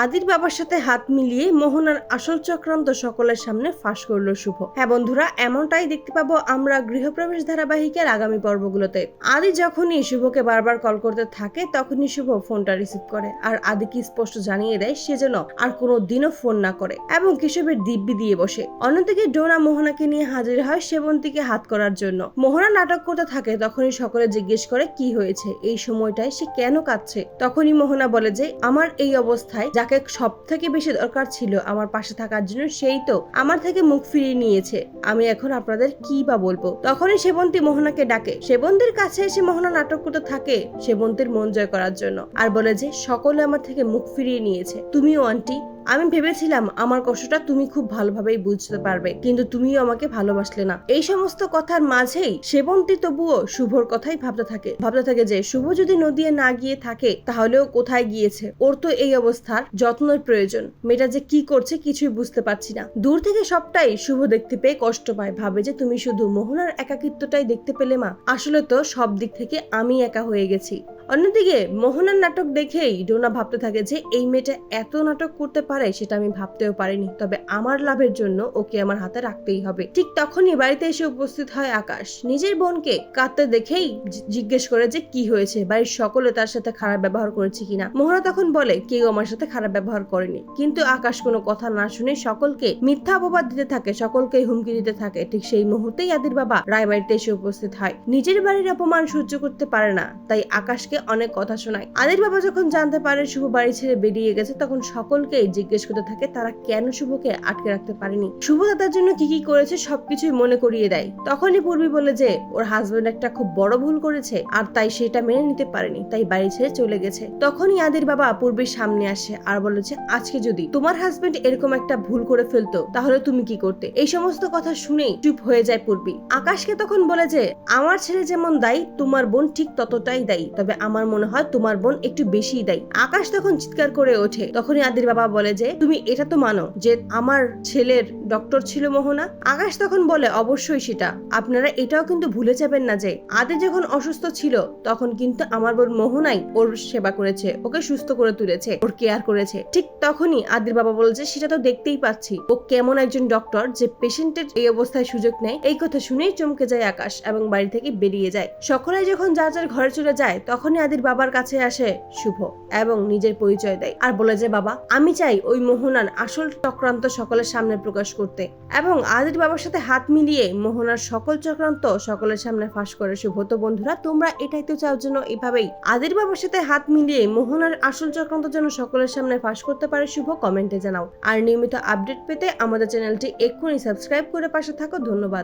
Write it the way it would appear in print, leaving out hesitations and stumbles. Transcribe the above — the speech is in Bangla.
আদির বাবার সাথে হাত মিলিয়ে মোহনার আসল চক্রান্ত সকলের সামনে ফাঁস করলো শুভ। হ্যাঁ বন্ধুরা, এমনটাই দেখতে পাবো আমরা গৃহপ্রবেশ ধারাবাহিকের আগামী পর্বগুলোতে। আদি যখনই শুভকে বারবার কল করতে থাকে তখনই শুভ ফোনটা রিসিভ করে, আর আদিকে স্পষ্ট জানিয়ে দেয় সে যেন আর কোনো দিনও ফোন না করে এবং কেশবের দিব্যি দিয়ে বসে। অন্যদিকে ডোনা মোহনাকে নিয়ে হাজির হয় সেবন্তীকে হাত করার জন্য। মোহনা নাটক করতে থাকে, তখনই সকলে জিজ্ঞেস করে কি হয়েছে, এই সময়টায় সে কেন কাঁদছে। তখনই মোহনা বলে যে আমার এই অবস্থায় যাকে সব থেকে বেশি দরকার ছিল আমার পাশে থাকার জন্য সেই তো আমার থেকে মুখ ফিরিয়ে নিয়েছে, আমি এখন আপনাদের কি বা বলবো। তখনই সেবন্তী মোহনাকে ডাকে। সেবন্তীর কাছে এসে মোহনা নাটক করতে থাকে সেবন্তীর মন জয় করার জন্য, আর বলে যে সকলে আমার থেকে মুখ ফিরিয়ে নিয়েছে, তুমিও আন্টি। আমি ভেবেছিলাম আমার কষ্টটা তুমি খুব ভালোভাবেই বুঝতে পারবে, কিন্তু তুমিও আমাকে ভালোবাসলে না। এই সমস্ত কথার মাঝেই সেবন্তী তবুও শুভর কথাই ভাবতে থাকে যে শুভ যদি নদিয়া না গিয়ে থাকে তাহলেও কোথায় গিয়েছে, ওর তো এই অবস্থার যত্নের প্রয়োজন। মেয়েটা যে কি করছে কিছুই বুঝতে পারছি না। দূর থেকে সবটাই শুভ দেখতে পেয়ে কষ্ট পায়, ভাবে যে তুমি শুধু মোহনার একাকিত্বটাই দেখতে পেলে মা, আসলে তো সব দিক থেকে আমি একা হয়ে গেছি। অন্যদিকে মোহনার নাটক দেখেই ডোনা ভাবতে থাকে যে এই মেয়েটা এত নাটক করতে পারে সেটা আমি ভাবতেও পারিনি, তবে আমার লাভের জন্য ওকে আমার হাতে রাখতেই হবে। ঠিক তখনই বাড়িতে এসে উপস্থিত হয় আকাশ। নিজের বোনকে কাঁদতে দেখেই জিজ্ঞেস করে যে কি হয়েছে, বাড়ির সকলে তার সাথে খারাপ ব্যবহার করেছে কিনা। মোহনা তখন বলে কেউ আমার সাথে খারাপ ব্যবহার করেনি, কিন্তু আকাশ কোনো কথা না শুনে সকলকে মিথ্যা অপবাদ দিতে থাকে, সকলকে হুমকি দিতে থাকে। ঠিক সেই মুহূর্তেই আদির বাবা রায়বাড়িতে এসে উপস্থিত হয়। নিজের বাড়ির অপমান সহ্য করতে পারে না, তাই আকাশকে অনেক কথা শোনায়। আদির বাবা যখন জানতে পারে শুভ বাড়ি ছেড়ে বেরিয়ে গেছে তখন সকলকে জিজ্ঞেস করতে থাকে তারা কেন শুভকে আটকে রাখতে পারেনি। শুভ তাদের জন্য কি কি করেছে সবকিছুই মনে করিয়ে দেয়। তখনই পূর্বী বলে যে ওর হাজবেন্ড একটা খুব বড় ভুল করেছে আর তাই সেটা মেনে নিতে পারেনি, তাই বাড়ি ছেড়ে চলে গেছে। তখনই আদির বাবা পূর্বীর সামনে আসে আর বলে যে আজকে যদি তোমার হাজবেন্ড এরকম একটা ভুল করে ফেলতো তাহলে তুমি কি করতে। এই সমস্ত কথা শুনেই চুপ হয়ে যায় পূর্বী। আকাশকে তখন বলে যে আমার ছেলে যেমন দায়ী তোমার বোন ঠিক ততটাই দায়ী, তবে আমার মনে হয় তোমার বোন একটু বেশি দায়ী। আকাশ তখন চিৎকার করে ওঠে। তখনই আদির বাবা বলে যে তুমি এটা তো মানো যে আমার ছেলের ডক্টর ছিল মোহনা। আকাশ তখন বলে অবশ্যই সেটা, আপনারা এটাও কিন্তু ভুলে যাবেন না যে আদি যখন অসুস্থ ছিল তখন কিন্তু আমার বোন মোহনাই ওর সেবা করেছে, ওকে সুস্থ করে তুলেছে, ওর কেয়ার করেছে। ঠিক তখনই আদির বাবা বলে যে সেটা তো দেখতেই পাচ্ছি, ও কেমন একজন ডক্টর যে পেশেন্টের এই অবস্থায় সুযোগ নেয়। এই কথা শুনেই চমকে যায় আকাশ এবং বাড়ি থেকে বেরিয়ে যায়। সকলে যখন যার যার ঘরে চলে যায় তখনই আদির বাবার কাছে আসে শুভ এবং নিজের পরিচয় দেয় আর বলে যে বাবা আমি চাই ওই মোহনার আসল চক্রান্ত সকলের সামনে প্রকাশ করতে, এবং আদির বাবার সাথে হাত মিলিয়ে মোহনার সকল চক্রান্ত সকলের সামনে ফাঁস করে শুভ। তো বন্ধুরা তোমরা এটাই তো চাও যেন এভাবেই আদির বাবার সাথে হাত মিলিয়ে মোহনার আসল চক্রান্ত যেন সকলের সামনে ফাঁস করতে পারে শুভ, কমেন্টে জানাও। আর নিয়মিত আপডেট পেতে আমাদের চ্যানেলটি এক্ষুনি সাবস্ক্রাইব করে পাশে থাকো। ধন্যবাদ।